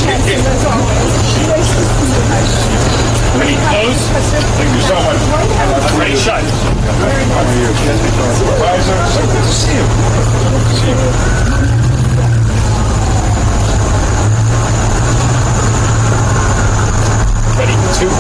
handsome as always. Nice to see you, my friend. Any close? Thank you so much. Ready, shot. Supervisor, so good to see you. Good to see you. Ready, two.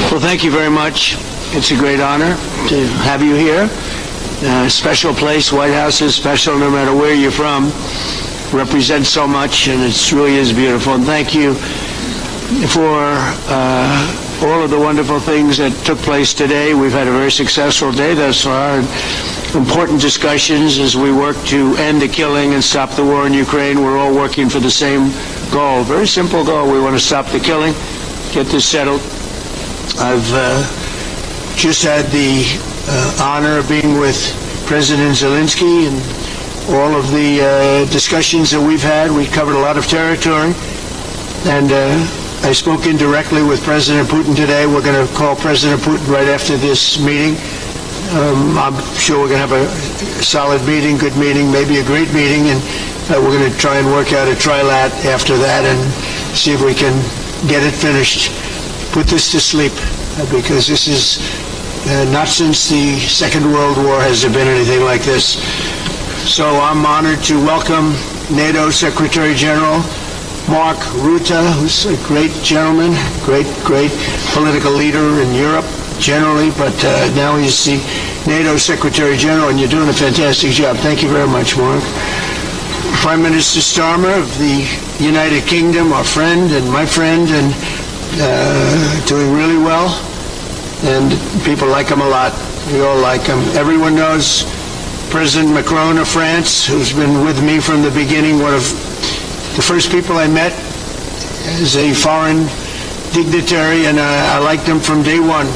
Well, thank you very much. It's a great honor to have you here. Special place. White House is special no matter where you're from. Represents so much, and it really is beautiful. And thank you for all of the wonderful things that took place today. We've had a very successful day thus far. And important discussions as we work to end the killing and stop the war in Ukraine. We're all working for the same goal. Very simple goal. We want to stop the killing, get this settled. I've just had the honor of being with President Zelensky and all of the discussions that we've had. We covered a lot of territory, and I spoke indirectly with President Putin today. We're going to call President Putin right after this meeting. I'm sure we're going to have a solid meeting, good meeting, maybe a great meeting, and we're going to try and work out a trilat after that and see if we can get it finished. Put this to sleep, because this is not since the Second World War has there been anything like this. So I'm honored to welcome NATO Secretary General Mark Rutte, who's a great gentleman, great political leader in Europe generally, but now he's the NATO Secretary General, and you're doing a fantastic job. Thank you very much, Mark. Prime Minister Starmer of the United Kingdom, our friend and my friend, and doing really well, and people like him a lot. We all like him. Everyone knows President Macron of France, who's been with me from the beginning. One of the first people I met as a foreign dignitary, and I liked him from day one.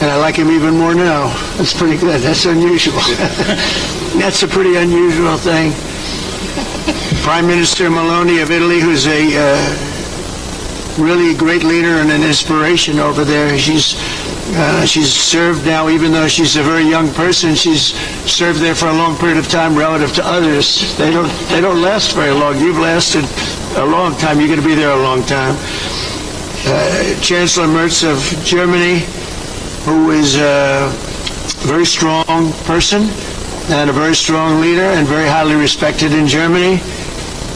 And I like him even more now. That's pretty good. That's unusual. That's a pretty unusual thing. Prime Minister Meloni of Italy, who's a really a great leader and an inspiration over there. She's served now, even though she's a very young person, she's served there for a long period of time relative to others. They don't last very long. You've lasted a long time. You're going to be there a long time. Chancellor Merz of Germany, who is a very strong person and a very strong leader and very highly respected in Germany.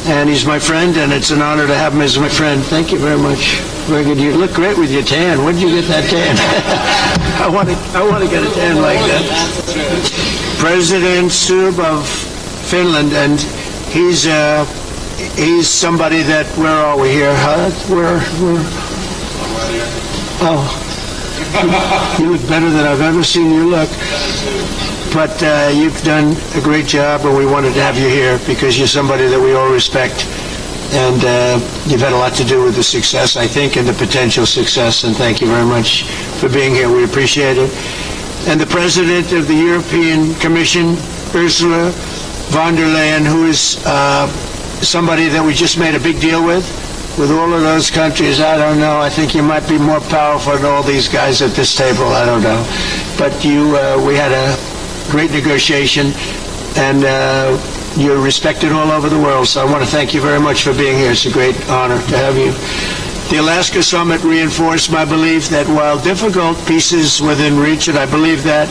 And he's my friend, and it's an honor to have him as my friend. Thank you very much. Very good. You look great with your tan. When did you get that tan? I want to get a tan like that. President Stubb of Finland, and he's somebody that, where are we here? Oh, you look better than I've ever seen you look. But you've done a great job, and we wanted to have you here because you're somebody that we all respect. And you've had a lot to do with the success, I think, and the potential success. And thank you very much for being here. We appreciate it. And the President of the European Commission, Ursula von der Leyen, who is somebody that we just made a big deal with all of those countries. I don't know. I think you might be more powerful than all these guys at this table. I don't know. But we had a great negotiation, and you're respected all over the world. So I want to thank you very much for being here. It's a great honor to have you. The Alaska Summit reinforced my belief that while difficult, peace is within reach, and I believe that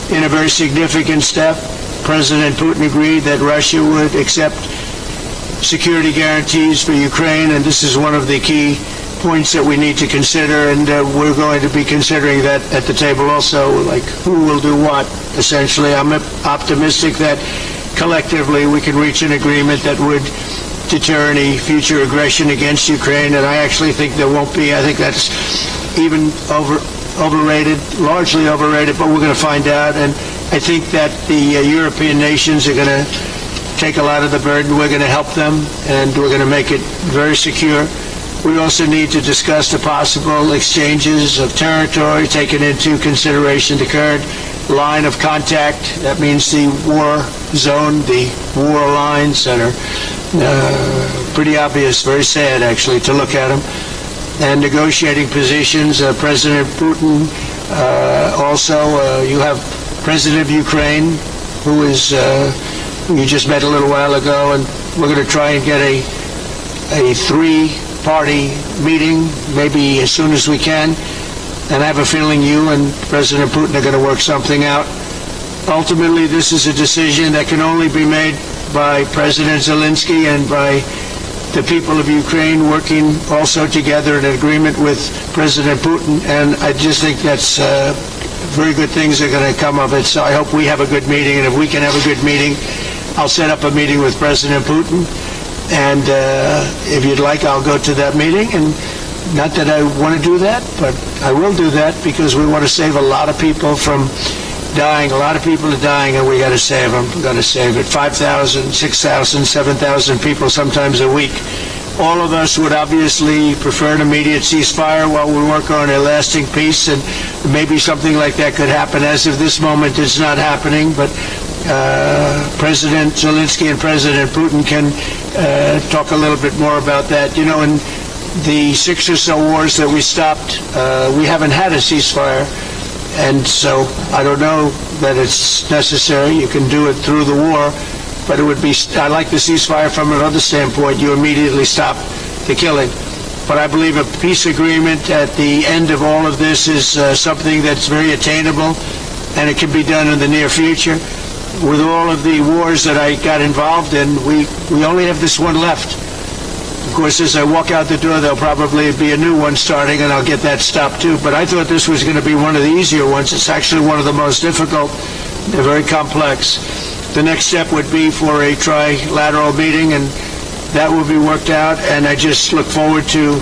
in a very significant step, President Putin agreed that Russia would accept security guarantees for Ukraine, and this is one of the key points that we need to consider, and we're going to be considering that at the table also, like who will do what, essentially. I'm optimistic that collectively we can reach an agreement that would deter any future aggression against Ukraine, and I actually think there won't be. I think that's even overrated, largely overrated, but we're going to find out, and I think that the European nations are going to take a lot of the burden. We're going to help them, and we're going to make it very secure. We also need to discuss the possible exchanges of territory, taking into consideration the current line of contact. That means the war zone, the war lines that are pretty obvious, very sad actually to look at them. And negotiating positions. President Putin, also you have President of Ukraine, who is, you just met a little while ago, and we're going to try and get a three-party meeting, maybe as soon as we can. And I have a feeling you and President Putin are going to work something out. Ultimately, this is a decision that can only be made by President Zelensky and by the people of Ukraine working also together in agreement with President Putin. And I just think that's very good things are going to come of it. So I hope we have a good meeting. And if we can have a good meeting, I'll set up a meeting with President Putin. And if you'd like, I'll go to that meeting. And not that I want to do that, but I will do that because we want to save a lot of people from dying. A lot of people are dying, and we got to save them. We got to save it. 5,000, 6,000, 7,000 people sometimes a week. All of us would obviously prefer an immediate ceasefire while we work on a lasting peace, and maybe something like that could happen. As of this moment, it's not happening, but President Zelensky and President Putin can talk a little bit more about that. You know, in the 6 or so wars that we stopped, we haven't had a ceasefire. And so I don't know that it's necessary. You can do it through the war, but it would be, I like the ceasefire from another standpoint. You immediately stop the killing. But I believe a peace agreement at the end of all of this is something that's very attainable, and it can be done in the near future. With all of the wars that I got involved in, we only have this one left. Of course, as I walk out the door, there'll probably be a new one starting, and I'll get that stopped too. But I thought this was going to be one of the easier ones. It's actually one of the most difficult. They're very complex. The next step would be for a trilateral meeting, and that will be worked out. And I just look forward to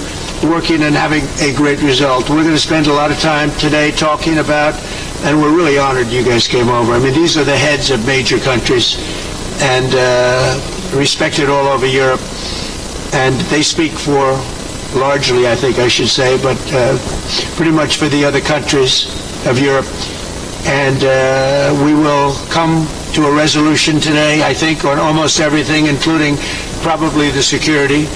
working and having a great result. We're going to spend a lot of time today talking about, and we're really honored you guys came over. I mean, these are the heads of major countries, and respected all over Europe. And they speak for, largely, I think I should say, but pretty much for the other countries of Europe. And we will come to a resolution today, I think, on almost everything, including probably the security.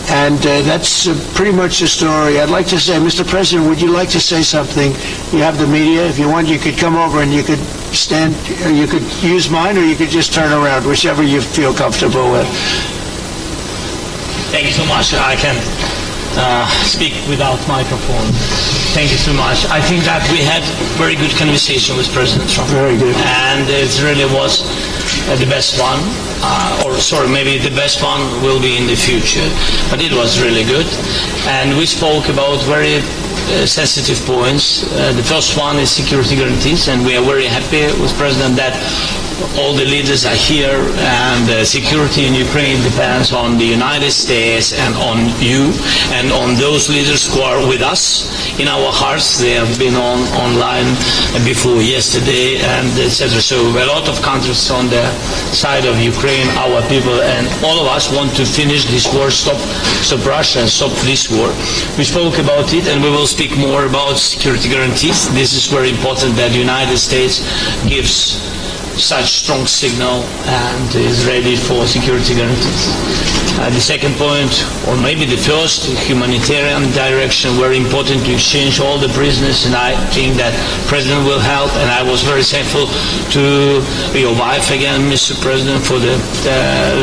And that's pretty much the story. I'd like to say, Mr. President, would you like to say something? You have the media. If you want, you could come over and you could stand, or you could use mine, or you could just turn around, whichever you feel comfortable with. Thank you so much. I can speak without microphone. Thank you so much. I think that we had very good conversation with President Trump. Very good. And it really was the best one. Maybe the best one will be in the future. But it was really good. And we spoke about very sensitive points. The first one is security guarantees, and we are very happy with President that all the leaders are here, and security in Ukraine depends on the United States and on you and on those leaders who are with us in our hearts. They have been online before yesterday, and etc. So a lot of countries on the side of Ukraine, our people, and all of us want to finish this war, stop Russia and stop this war. We spoke about it, and we will speak more about security guarantees. This is very important that the United States gives such strong signal and is ready for security guarantees. The second point, or maybe the first, humanitarian direction, very important to exchange all the prisoners, and I think that President will help. And I was very thankful to your wife again, Mr. President, for the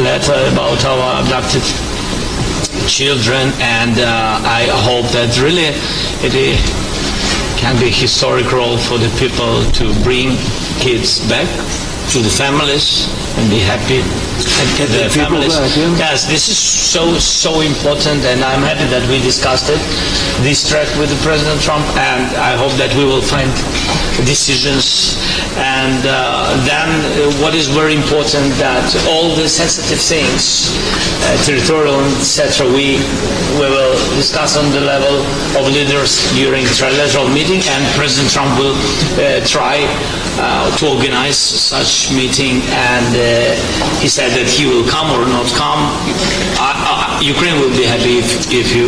letter about our abducted children, and I hope that really it can be a historic role for the people to bring kids back to the families and be happy and get their families back, yeah? Yes, this is so important, and I'm happy that we discussed it, this track with the President Trump, and I hope that we will find decisions. And then what is very important, that all the sensitive things, territorial, etc., we will discuss on the level of leaders during the trilateral meeting, and President Trump will try to organize such meeting, and he said that he will come or not come. Ukraine will be happy if you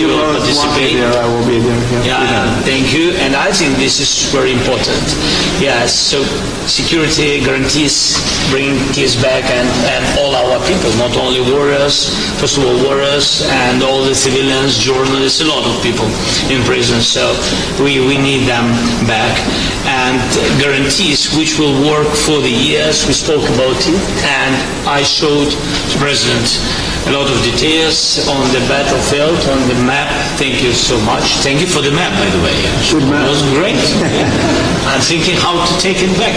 will participate. I will be there. Yeah, thank you. And I think this is very important. Yes, so security guarantees bring peace back and all our people, not only warriors, first of all warriors and all the civilians, journalists, a lot of people in prison. So we need them back. And guarantees which will work for the years. We spoke about it, and I showed the President a lot of details on the battlefield, on the map. Thank you so much. Thank you for the map, by the way. Good map. It was great. I'm thinking how to take it back.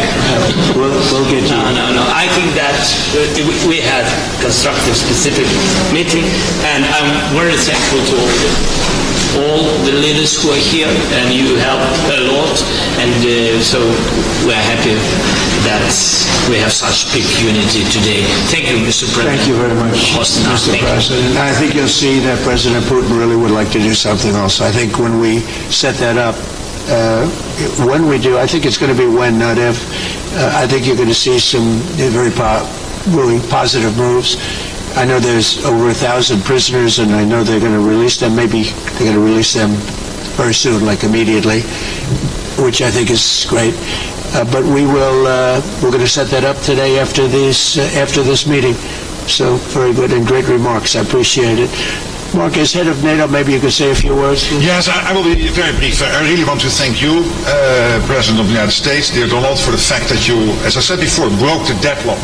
We'll get you. No. I think that we had constructive, specific meeting, and I'm very thankful to all the leaders who are here, and you helped a lot, and so we're happy that we have such big unity today. Thank you, Mr. President. Thank you very much, Mr. President. I think you'll see that President Putin really would like to do something also. I think when we set that up, when we do, I think it's going to be when, not if. I think you're going to see some very really positive moves. I know there's over 1,000 prisoners, and I know they're going to release them. Maybe they're going to release them very soon, like immediately, which I think is great. But we're going to set that up today after this meeting. So very good and great remarks. I appreciate it. Mark, as head of NATO, maybe you could say a few words. Yes, I will be very brief. I really want to thank you, President of the United States, dear Donald, for the fact that you, as I said before, broke the deadlock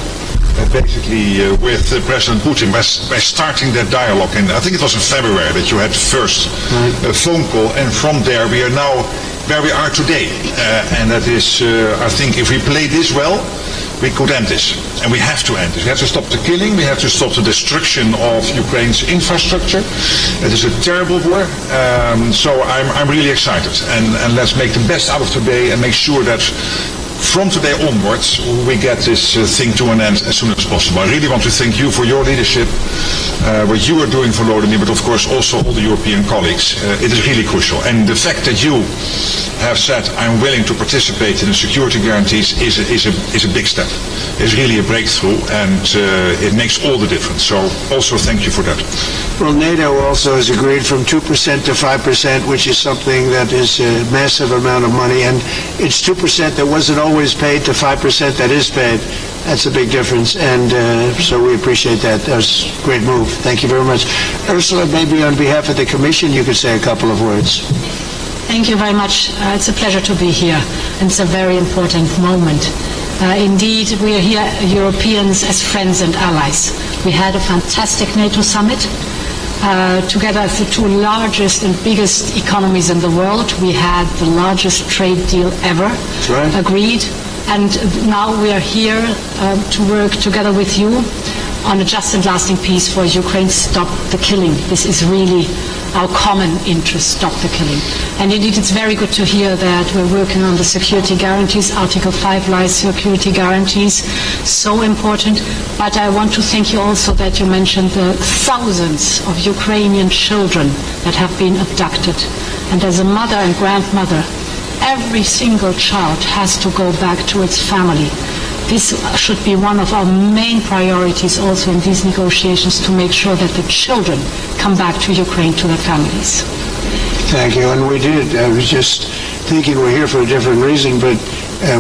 basically with President Putin by starting that dialogue. And I think it was in February that you had the first phone call, and from there we are now where we are today. And that is, I think, if we play this well, we could end this. And we have to end this. We have to stop the killing. We have to stop the destruction of Ukraine's infrastructure. It is a terrible war. So I'm really excited. And let's make the best out of today and make sure that from today onwards, we get this thing to an end as soon as possible. I really want to thank you for your leadership, what you are doing for Volodymyr, but of course also all the European colleagues. It is really crucial. And the fact that you have said, I'm willing to participate in the security guarantees is a big step. It's really a breakthrough, and it makes all the difference. So also thank you for that. Well, NATO also has agreed from 2% to 5%, which is something that is a massive amount of money. And it's 2% that wasn't always paid to 5% that is paid. That's a big difference. And so we appreciate that. That was a great move. Thank you very much. Ursula, maybe on behalf of the Commission, you could say a couple of words. Thank you very much. It's a pleasure to be here. And it's a very important moment. Indeed, we are here, Europeans, as friends and allies. We had a fantastic NATO summit. Together as the two largest and biggest economies in the world, we had the largest trade deal ever agreed. And now we are here to work together with you on a just and lasting peace for Ukraine. Stop the killing. This is really our common interest, stop the killing. And indeed, it's very good to hear that we're working on the security guarantees, Article 5 lies security guarantees, so important. But I want to thank you also that you mentioned the thousands of Ukrainian children that have been abducted. And as a mother and grandmother, every single child has to go back to its family. This should be one of our main priorities also in these negotiations, to make sure that the children come back to Ukraine, to their families. Thank you. And we did. I was just thinking we're here for a different reason, but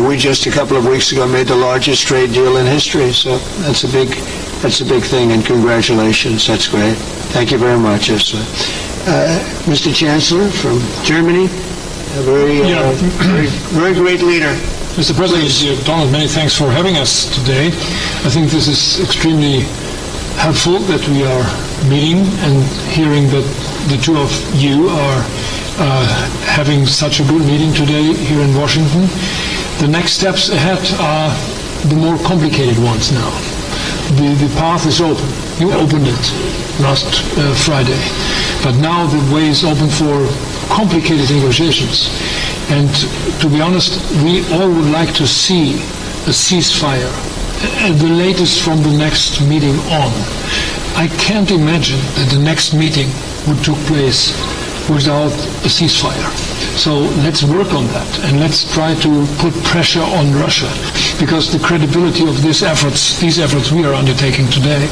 we just a couple of weeks ago made the largest trade deal in history. So that's a big thing, and congratulations. That's great. Thank you very much, Ursula. Mr. Chancellor from Germany, a very great leader. Mr. President, Donald, many thanks for having us today. I think this is extremely helpful that we are meeting and hearing that the two of you are having such a good meeting today here in Washington. The next steps ahead are the more complicated ones now. The path is open. You opened it last Friday. But now the way is open for complicated negotiations. And to be honest, we all would like to see a ceasefire, at the latest from the next meeting on. I can't imagine that the next meeting would take place without a ceasefire. So let's work on that, and let's try to put pressure on Russia, because the credibility of these efforts we are undertaking today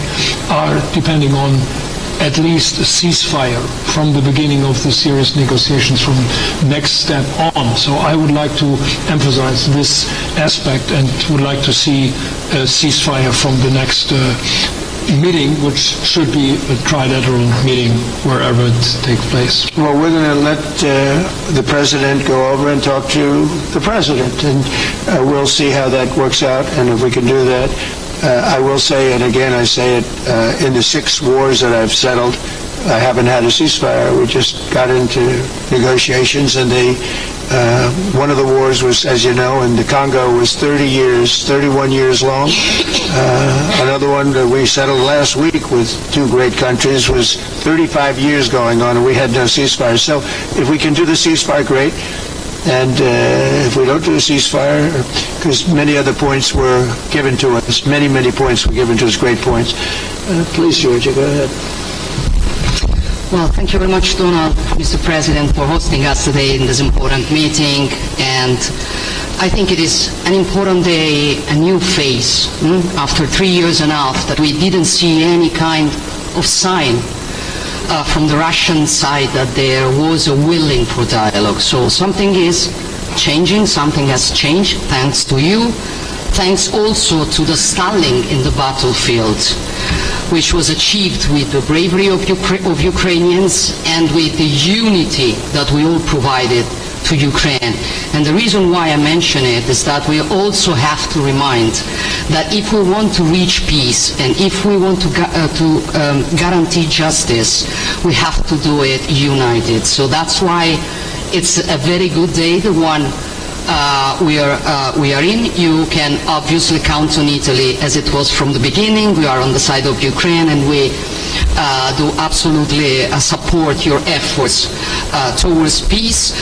are depending on at least a ceasefire from the beginning of the serious negotiations from next step on. So I would like to emphasize this aspect and would like to see a ceasefire from the next meeting, which should be a trilateral meeting wherever it takes place. Well, we're going to let the president go over and talk to the president, and we'll see how that works out, and if we can do that. I will say, and again I say it, in the 6 wars that I've settled, I haven't had a ceasefire. We just got into negotiations, and one of the wars was, as you know, in the Congo was 31 years long. Another one that we settled last week with 2 great countries was 35 years going on, and we had no ceasefire. So if we can do the ceasefire, great. And if we don't do a ceasefire, because many other points were given to us, many points were given to us, great points. Please, Georgia, go ahead. Well, thank you very much, Donald, Mr. President, for hosting us today in this important meeting. And I think it is an important day, a new phase, after 3 years and a half that we didn't see any kind of sign from the Russian side that there was a willing for dialogue. So something is changing, something has changed, thanks to you. Thanks also to the stalling in the battlefield, which was achieved with the bravery of Ukrainians and with the unity that we all provided to Ukraine. And the reason why I mention it is that we also have to remind that if we want to reach peace and if we want to guarantee justice, we have to do it united. So that's why it's a very good day, the one we are in. You can obviously count on Italy as it was from the beginning. We are on the side of Ukraine, and we do absolutely support your efforts towards peace.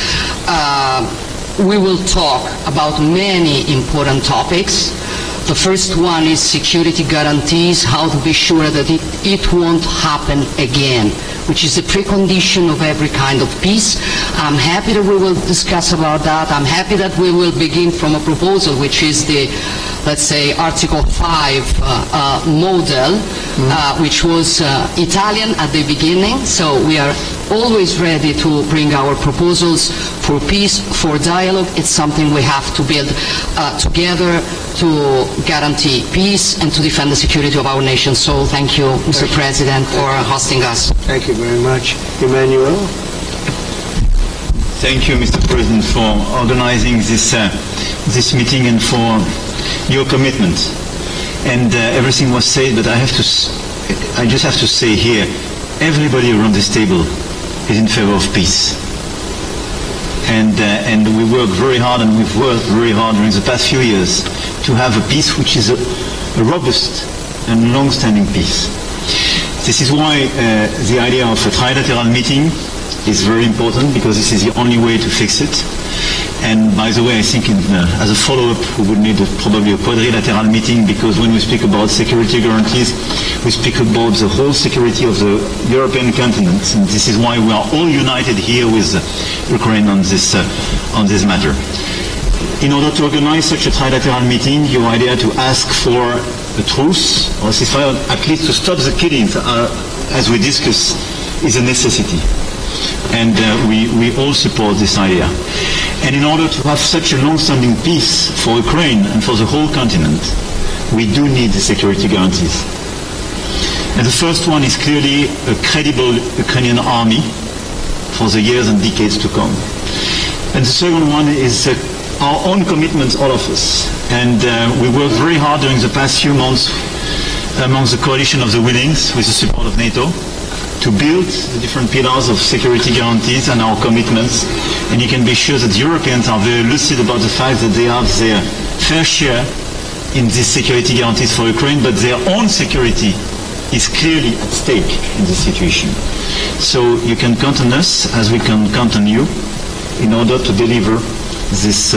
We will talk about many important topics. The first one is security guarantees, how to be sure that it won't happen again, which is a precondition of every kind of peace. I'm happy that we will discuss about that. I'm happy that we will begin from a proposal which is the, let's say, Article 5 model, which was Italian at the beginning. So we are always ready to bring our proposals for peace, for dialogue. It's something we have to build together to guarantee peace and to defend the security of our nation. So thank you, Mr. President, for hosting us. Thank you very much. Emmanuel? Thank you, Mr. President, for organizing this meeting and for your commitment. And everything was said, but I just have to say here, everybody around this table is in favor of peace. And we work very hard, and we've worked very hard during the past few years to have a peace which is a robust and long-standing peace. This is why the idea of a trilateral meeting is very important, because this is the only way to fix it. And by the way, I think as a follow-up, we would need probably a quadrilateral meeting, because when we speak about security guarantees, we speak about the whole security of the European continent. And this is why we are all united here with Ukraine on this matter. In order to organize such a trilateral meeting, your idea to ask for a truce or ceasefire, at least to stop the killings, as we discussed, is a necessity. And we all support this idea. And in order to have such a long-standing peace for Ukraine and for the whole continent, we do need the security guarantees. And the first one is clearly a credible Ukrainian army for the years and decades to come. And the second one is our own commitments, all of us. And we worked very hard during the past few months among the coalition of the Willings, with the support of NATO, to build the different pillars of security guarantees and our commitments. And you can be sure that Europeans are very lucid about the fact that they have their fair share in these security guarantees for Ukraine, but their own security is clearly at stake in this situation. So you can count on us, as we can count on you, in order to deliver this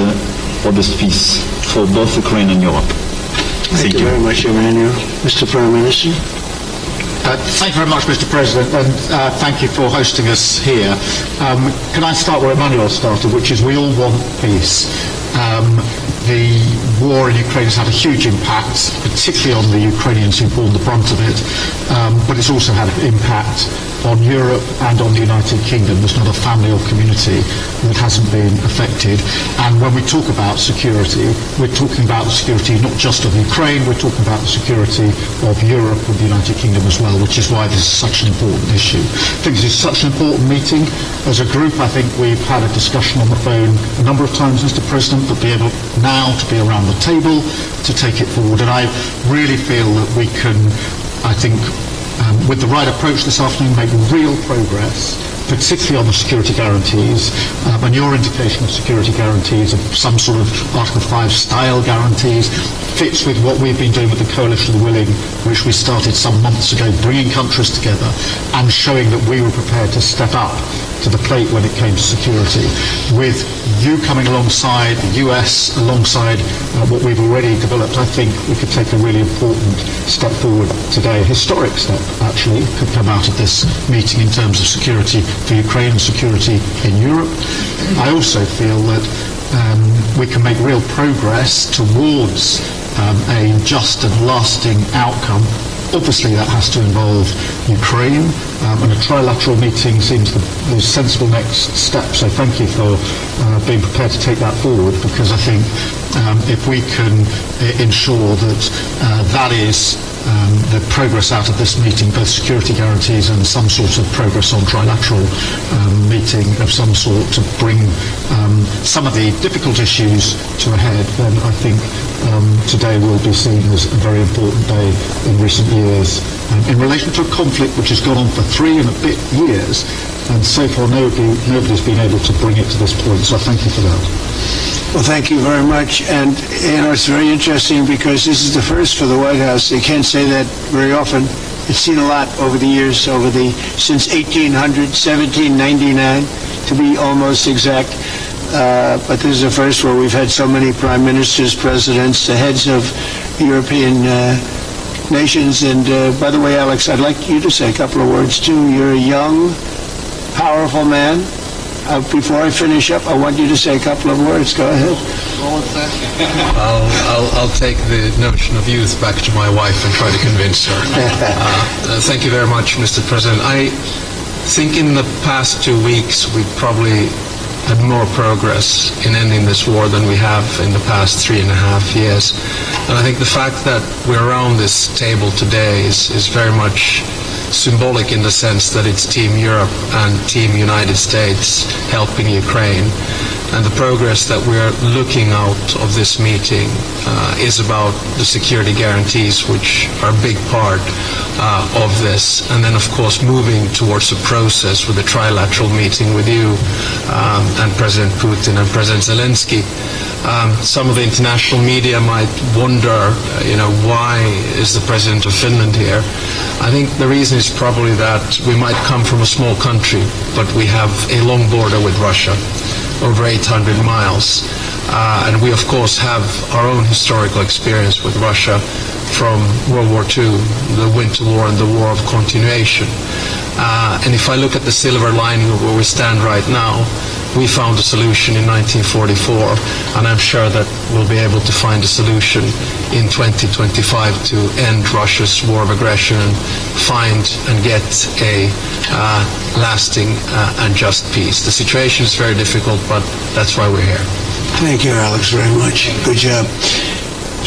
robust peace for both Ukraine and Europe. Thank you very much, Emmanuel. Mr. Prime Minister? Thank you very much, Mr. President, and thank you for hosting us here. Can I start where Emmanuel started, which is we all want peace. The war in Ukraine has had a huge impact, particularly on the Ukrainians who borne the brunt of it, but it's also had an impact on Europe and on the United Kingdom. There's not a family or community that hasn't been affected. And when we talk about security, we're talking about the security not just of Ukraine, we're talking about the security of Europe and the United Kingdom as well, which is why this is such an important issue. I think this is such an important meeting. As a group, I think we've had a discussion on the phone a number of times, Mr. President, but be able now to be around the table to take it forward. And I really feel that we can, I think, with the right approach this afternoon, make real progress, particularly on the security guarantees, and your indication of security guarantees of some sort of Article 5 style guarantees fits with what we've been doing with the Coalition of the Willing, which we started some months ago, bringing countries together and showing that we were prepared to step up to the plate when it came to security. With you coming alongside, the US alongside what we've already developed, I think we could take a really important step forward today. A historic step, actually, could come out of this meeting in terms of security for Ukraine and security in Europe. I also feel that we can make real progress towards a just and lasting outcome. Obviously, that has to involve Ukraine, and a trilateral meeting seems the sensible next step. So thank you for being prepared to take that forward, because I think if we can ensure that that is the progress out of this meeting, both security guarantees and some sort of progress on trilateral meeting of some sort to bring some of the difficult issues to a head, then I think today will be seen as a very important day in recent years in relation to a conflict which has gone on for 3 and a bit years, and so far nobody's been able to bring it to this point, so I thank you for that. Well, thank you very much. And, it's very interesting because this is the first for the White House. They can't say that very often. It's seen a lot over the years, since 1800, 1799, to be almost exact. But this is the first where we've had so many prime ministers, presidents, the heads of European nations. And by the way, Alex, I'd like you to say a couple of words, too. You're a young, powerful man. Before I finish up, I want you to say a couple of words. Go ahead. I'll take the notion of youth back to my wife and try to convince her. Thank you very much, Mr. President. I think in the past 2 weeks we probably had more progress in ending this war than we have in the past 3.5 years. And I think the fact that we're around this table today is very much symbolic in the sense that it's Team Europe and Team United States helping Ukraine. And the progress that we're looking out of this meeting is about the security guarantees, which are a big part of this. And then, of course, moving towards a process with a trilateral meeting with you and President Putin and President Zelensky. Some of the international media might wonder, why is the President of Finland here? I think the reason is probably that we might come from a small country, but we have a long border with Russia, over 800 miles. And we, of course, have our own historical experience with Russia from World War II, the Winter War and the War of Continuation. And if I look at the silver lining of where we stand right now, we found a solution in 1944, and I'm sure that we'll be able to find a solution in 2025 to end Russia's war of aggression and find and get a lasting and just peace. The situation is very difficult, but that's why we're here. Thank you, Alex, very much. Good job.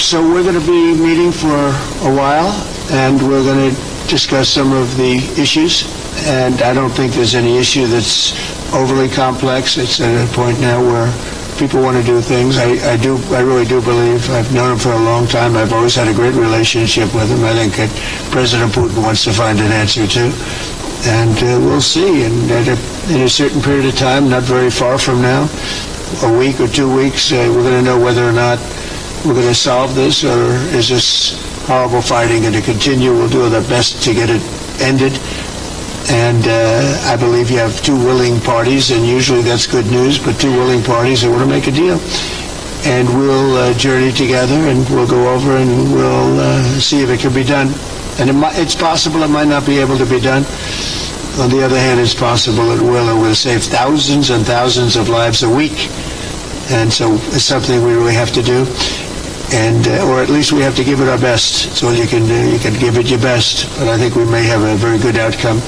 So we're going to be meeting for a while, and we're going to discuss some of the issues. And I don't think there's any issue that's overly complex. It's at a point now where people want to do things. I really do believe, I've known him for a long time. I've always had a great relationship with him. I think that President Putin wants to find an answer too. And we'll see. And in a certain period of time, not very far from now, a week or 2 weeks, we're going to know whether or not we're going to solve this, or is this horrible fighting going to continue. We'll do our best to get it ended. And I believe you have two willing parties, and usually that's good news, but two willing parties that want to make a deal. And we'll journey together, and we'll go over, and we'll see if it can be done. And it's possible it might not be able to be done. On the other hand, it's possible it will. It will save thousands and thousands of lives a week. And so it's something we really have to do. and or at least we have to give it our best. So you can give it your best, but I think we may have a very good outcome.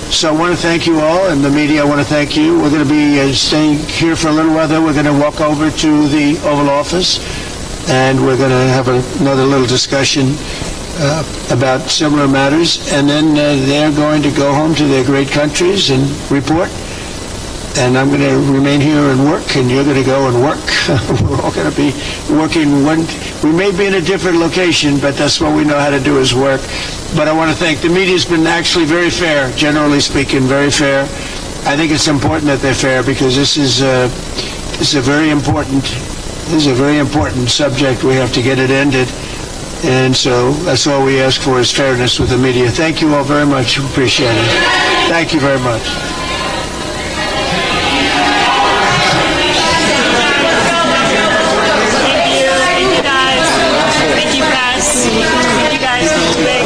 So I want to thank you all, and the media, I want to thank you. We're going to be staying here for a little while, then we're going to walk over to the Oval Office, and we're going to have another little discussion about similar matters, and then they're going to go home to their great countries and report. And I'm going to remain here and work, and you're going to go and work. We're all going to be working. We may be in a different location, but that's what we know how to do is work. But I want to thank the media's been actually very fair, generally speaking, very fair. I think it's important that they're fair because this is a very important subject. We have to get it ended. And so that's all we ask for is fairness with the media. Thank you all very much. Appreciate it. Thank you very much. Thank you guys. Thank you, press. Thank you guys.